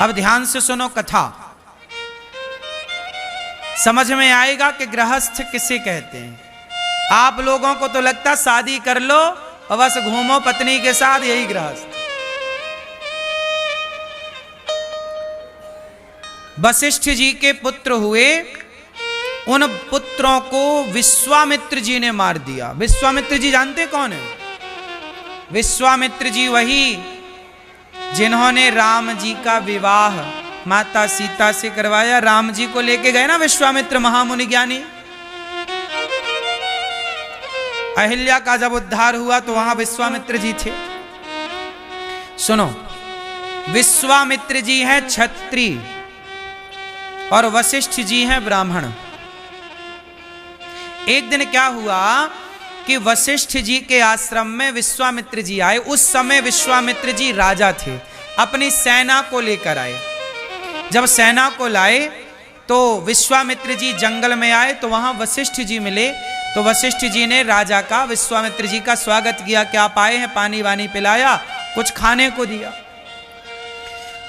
अब ध्यान से सुनो कथा, समझ में आएगा कि गृहस्थ किसे कहते हैं। आप लोगों को तो लगता शादी कर लो और बस घूमो पत्नी के साथ, यही गृहस्थ। वशिष्ठ जी के पुत्र हुए, उन पुत्रों को विश्वामित्र जी ने मार दिया। विश्वामित्र जी जानते कौन है? विश्वामित्र जी वही जिन्होंने राम जी का विवाह माता सीता से करवाया। राम जी को लेके गए ना विश्वामित्र महामुनि ज्ञानी। अहिल्या का जब उद्धार हुआ तो वहां विश्वामित्र जी थे। सुनो, विश्वामित्र जी हैं क्षत्रिय और वशिष्ठ जी हैं ब्राह्मण। एक दिन क्या हुआ कि वशिष्ठ जी के आश्रम में विश्वामित्र जी आए। उस समय विश्वामित्र जी राजा थे, अपनी सेना को लेकर आए। जब सेना को लाए तो विश्वामित्र जी जंगल में आए तो वहां वशिष्ठ जी मिले। तो वशिष्ठ जी ने राजा का विश्वामित्र जी का स्वागत किया कि आप आए हैं, पानी वानी पिलाया, कुछ खाने को दिया।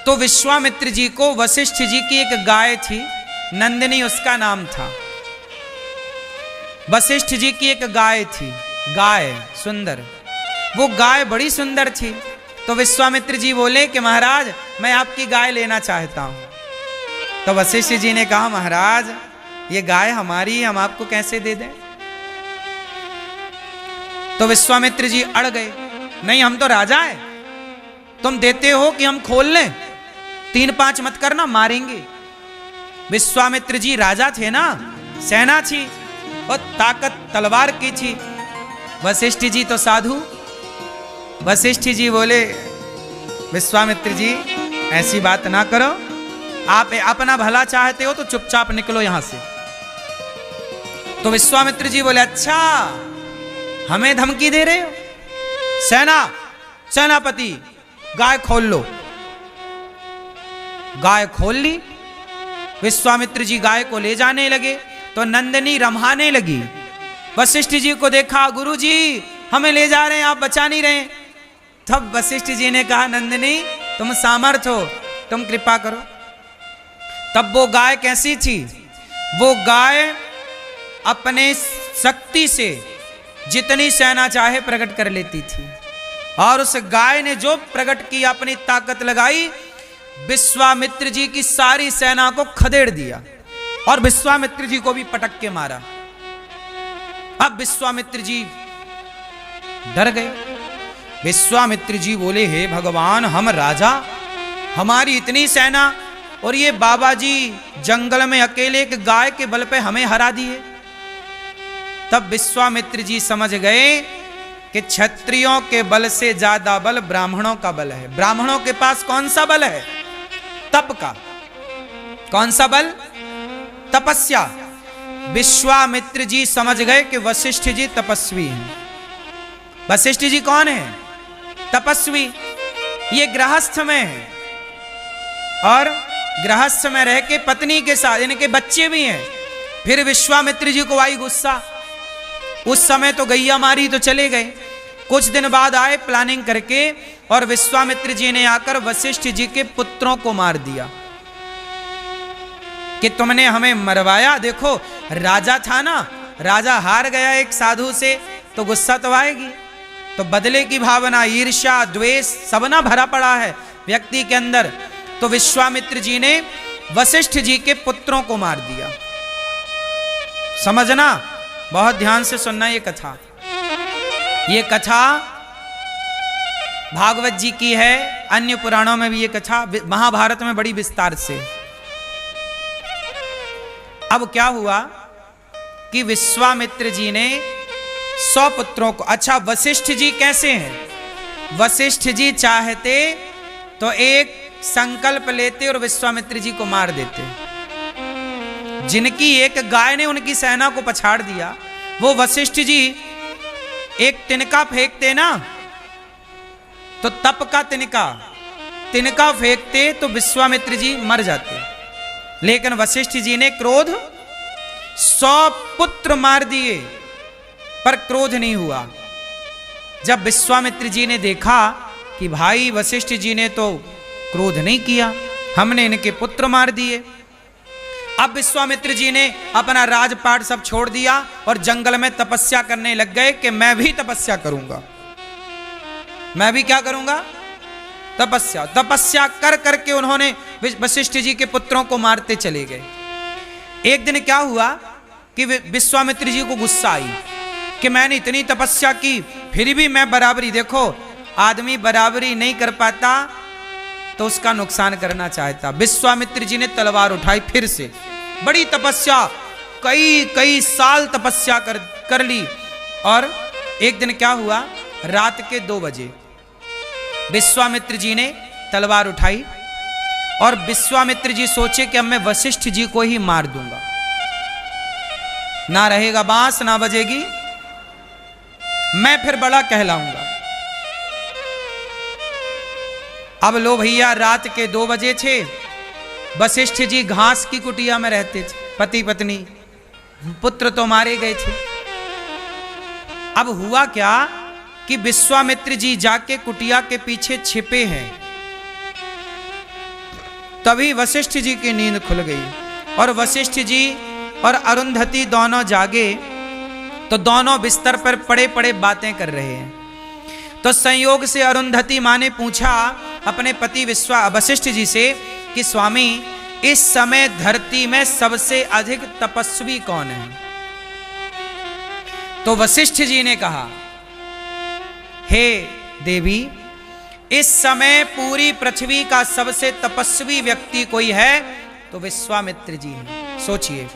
तो विश्वामित्र जी को वशिष्ठ जी की एक गाय थी, नंदिनी उसका नाम था। वशिष्ठ जी की एक गाय थी, गाय सुंदर, वो गाय बड़ी सुंदर थी। तो विश्वामित्र जी बोले कि महाराज मैं आपकी गाय लेना चाहता हूं। तो वशिष्ठ जी ने कहा महाराज ये गाय हमारी है, हम आपको कैसे दे दें? तो विश्वामित्र जी अड़ गए, नहीं हम तो राजा है, तुम देते हो कि हम खोल लें? 3-5 मत करना, मारेंगे। विश्वामित्र जी राजा थे ना, सेना थी और ताकत तलवार की थी। वशिष्ठ जी तो साधु। वशिष्ठ जी बोले विश्वामित्र जी ऐसी बात ना करो, आप अपना भला चाहते हो तो चुपचाप निकलो यहां से। तो विश्वामित्र जी बोले अच्छा हमें धमकी दे रहे हो? सेनापति गाय खोल लो। गाय खोल ली। विश्वामित्र जी गाय को ले जाने लगे तो नंदिनी रम्हाने लगी। वशिष्ठ जी को देखा, गुरु जी हमें ले जा रहे हैं, आप बचा नहीं रहे। तब वशिष्ठ जी ने कहा नंदिनी तुम सामर्थ हो, तुम कृपा करो। तब वो गाय कैसी थी? वो गाय अपने शक्ति से जितनी सेना चाहे प्रकट कर लेती थी। और उस गाय ने जो प्रकट किया, अपनी ताकत लगाई, विश्वामित्र जी की सारी सेना को खदेड़ दिया और विश्वामित्र जी को भी पटक के मारा। अब विश्वामित्र जी डर गए। विश्वामित्र जी बोले हे भगवान, हम राजा, हमारी इतनी सेना और ये बाबा जी जंगल में अकेले एक गाय के बल पे हमें हरा दिए। तब विश्वामित्र जी समझ गए कि क्षत्रियों के बल से ज्यादा बल ब्राह्मणों का बल है। ब्राह्मणों के पास कौन सा बल है? तप का। कौन सा बल? तपस्या। विश्वामित्र जी समझ गए कि वशिष्ठ जी तपस्वी हैं। वशिष्ठ जी कौन है? तपस्वी। ये गृहस्थ में है और गृहस्थ में रह के पत्नी के साथ, इनके बच्चे भी हैं। फिर विश्वामित्र जी को आई गुस्सा। उस समय तो गैया मारी तो चले गए, कुछ दिन बाद आए प्लानिंग करके और विश्वामित्र जी ने आकर वशिष्ठ जी के पुत्रों को मार दिया कि तुमने हमें मरवाया। देखो राजा था ना, राजा हार गया एक साधु से तो गुस्सा तो आएगी। तो बदले की भावना, ईर्ष्या, द्वेष सब ना भरा पड़ा है व्यक्ति के अंदर। तो विश्वामित्र जी ने वशिष्ठ जी के पुत्रों को मार दिया। समझना, बहुत ध्यान से सुनना ये कथा। ये कथा भागवत जी की है, अन्य पुराणों में भी ये कथा, महाभारत में बड़ी विस्तार से। अब क्या हुआ कि विश्वामित्र जी ने 100 पुत्रों को, अच्छा वशिष्ठ जी कैसे हैं? वशिष्ठ जी चाहते तो एक संकल्प लेते और विश्वामित्र जी को मार देते। जिनकी एक गाय ने उनकी सेना को पछाड़ दिया, वो वशिष्ठ जी एक तिनका फेंकते ना, तो तप का तिनका फेंकते तो विश्वामित्र जी मर जाते। लेकिन वशिष्ठ जी ने क्रोध, 100 पुत्र मार दिए पर क्रोध नहीं हुआ। जब विश्वामित्र जी ने देखा कि भाई वशिष्ठ जी ने तो क्रोध नहीं किया, हमने इनके पुत्र मार दिए। अब विश्वामित्र जी ने अपना राजपाट सब छोड़ दिया और जंगल में तपस्या करने लग गए कि मैं भी तपस्या करूंगा। मैं भी क्या करूंगा? तपस्या। तपस्या कर करके उन्होंने वशिष्ठ जी के पुत्रों को मारते चले गए। एक दिन क्या हुआ कि विश्वामित्र जी को गुस्सा आई कि मैंने इतनी तपस्या की फिर भी मैं बराबरी, देखो आदमी बराबरी नहीं कर पाता तो उसका नुकसान करना चाहता। विश्वामित्र जी ने तलवार उठाई फिर से, बड़ी तपस्या, कई साल तपस्या कर ली। और एक दिन क्या हुआ, रात के 2 बजे विश्वामित्र जी ने तलवार उठाई और विश्वामित्र जी सोचे कि अब मैं वशिष्ठ जी को ही मार दूंगा, ना रहेगा बांस ना बजेगी, मैं फिर बड़ा कहलाऊंगा। अब लो भैया, रात के 2 बजे थे। वशिष्ठ जी घास की कुटिया में रहते थे, पति पत्नी, पुत्र तो मारे गए थे। अब हुआ क्या कि विश्वामित्र जी जाके कुटिया के पीछे छिपे हैं। तभी वशिष्ठ जी की नींद खुल गई और वशिष्ठ जी और अरुंधति दोनों जागे तो दोनों बिस्तर पर पड़े पड़े बातें कर रहे हैं। तो संयोग से अरुंधति मां ने पूछा अपने पति वशिष्ठ जी से कि स्वामी, इस समय धरती में सबसे अधिक तपस्वी कौन है? तो वशिष्ठ जी ने कहा, हे देवी, इस समय पूरी पृथ्वी का सबसे तपस्वी व्यक्ति कोई है तो विश्वामित्र जी हैं। सोचिए,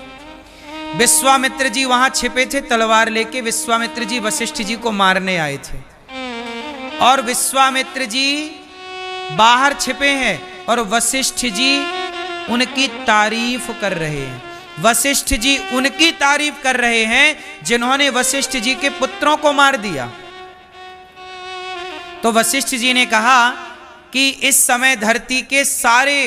विश्वामित्र जी वहां छिपे थे तलवार लेके, विश्वामित्र जी वशिष्ठ जी को मारने आए थे और विश्वामित्र जी बाहर छिपे हैं और वशिष्ठ जी उनकी तारीफ कर रहे हैं। वशिष्ठ जी उनकी तारीफ कर रहे हैं जिन्होंने वशिष्ठ जी के पुत्रों को मार दिया। तो वशिष्ठ जी ने कहा कि इस समय धरती के सारे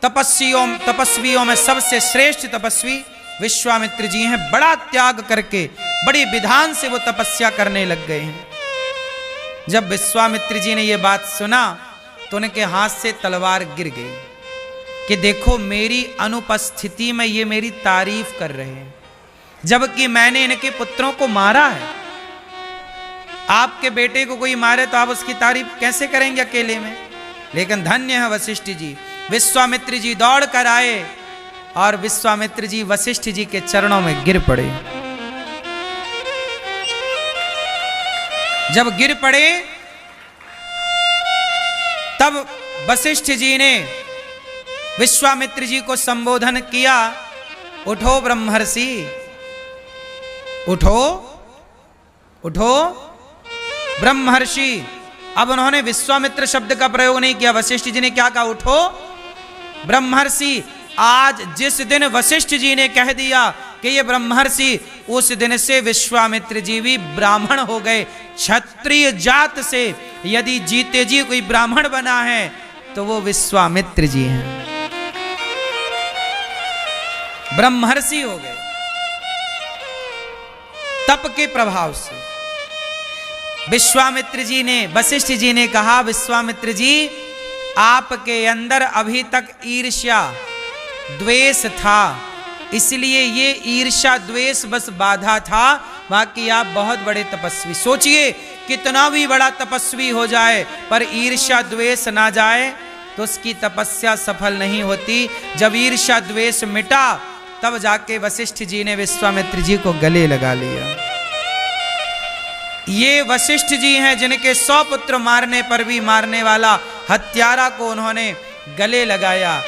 तपस्वियों में सबसे श्रेष्ठ तपस्वी विश्वामित्र जी हैं। बड़ा त्याग करके बड़ी विधान से वो तपस्या करने लग गए हैं। जब विश्वामित्र जी ने ये बात सुना तो उनके हाथ से तलवार गिर गई कि देखो, मेरी अनुपस्थिति में ये मेरी तारीफ कर रहे हैं, जबकि मैंने इनके पुत्रों को मारा है। आपके बेटे को कोई मारे तो आप उसकी तारीफ कैसे करेंगे अकेले में? लेकिन धन्य है वशिष्ठ जी, विश्वामित्र जी दौड़ कर आए और विश्वामित्र जी वशिष्ठ जी के चरणों में गिर पड़े। जब गिर पड़े तब वशिष्ठ जी ने विश्वामित्र जी को संबोधन किया, उठो ब्रह्मर्षि, उठो उठो ब्रह्मर्षि। अब उन्होंने विश्वामित्र शब्द का प्रयोग नहीं किया, वशिष्ठ जी ने क्या कहा, उठो ब्रह्मर्षि। आज जिस दिन वशिष्ठ जी ने कह दिया कि ये ब्रह्मर्षि, उस दिन से विश्वामित्र जी भी ब्राह्मण हो गए। क्षत्रिय जात से यदि जीते जी कोई ब्राह्मण बना है तो वो विश्वामित्र जी हैं, ब्रह्मर्षि हो गए तप के प्रभाव से। विश्वामित्र जी ने, वशिष्ठ जी ने कहा, विश्वामित्र जी आपके अंदर अभी तक ईर्ष्या द्वेष था, इसलिए ये ईर्ष्या द्वेष बस बाधा था, बाकी आप बहुत बड़े तपस्वी। सोचिए, कितना भी बड़ा तपस्वी हो जाए पर ईर्ष्या द्वेष ना जाए तो उसकी तपस्या सफल नहीं होती। जब ईर्ष्या द्वेष मिटा तब जाके वशिष्ठ जी ने विश्वामित्र जी को गले लगा लिया। ये वशिष्ठ जी हैं जिनके 100 पुत्र मारने पर भी मारने वाला हत्यारा को उन्होंने गले लगाया।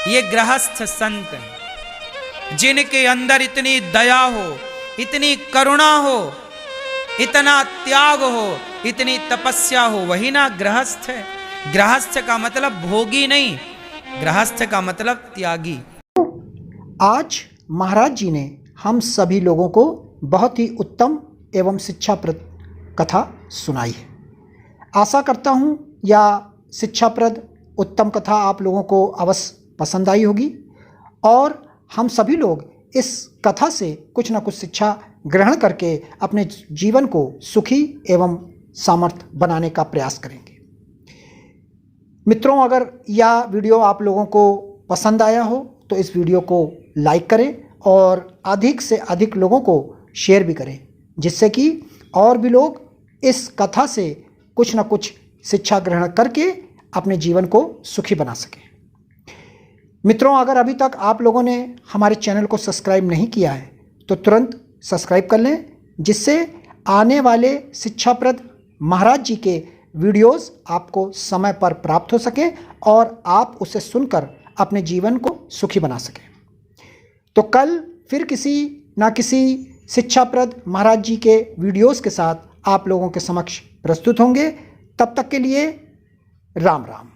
ये गृहस्थ संत हैं जिनके अंदर इतनी दया हो, इतनी करुणा हो, इतना त्याग हो, इतनी तपस्या हो, वही ना गृहस्थ है। गृहस्थ का मतलब भोगी नहीं, गृहस्थ का मतलब त्यागी। आज महाराज जी ने हम सभी लोगों को बहुत ही उत्तम एवं शिक्षाप्रद कथा सुनाई है। आशा करता हूँ यह शिक्षाप्रद उत्तम कथा आप लोगों को अवश्य पसंद आई होगी और हम सभी लोग इस कथा से कुछ न कुछ शिक्षा ग्रहण करके अपने जीवन को सुखी एवं सामर्थ्य बनाने का प्रयास करेंगे। मित्रों, अगर यह वीडियो आप लोगों को पसंद आया हो तो इस वीडियो को लाइक करें और अधिक से अधिक लोगों को शेयर भी करें, जिससे कि और भी लोग इस कथा से कुछ ना कुछ शिक्षा ग्रहण करके अपने जीवन को सुखी बना सकें। मित्रों, अगर अभी तक आप लोगों ने हमारे चैनल को सब्सक्राइब नहीं किया है तो तुरंत सब्सक्राइब कर लें, जिससे आने वाले शिक्षाप्रद महाराज जी के वीडियोस आपको समय पर प्राप्त हो सकें और आप उसे सुनकर अपने जीवन को सुखी बना सकें। तो कल फिर किसी ना किसी शिक्षाप्रद महाराज जी के वीडियोस के साथ आप लोगों के समक्ष प्रस्तुत होंगे। तब तक के लिए राम राम।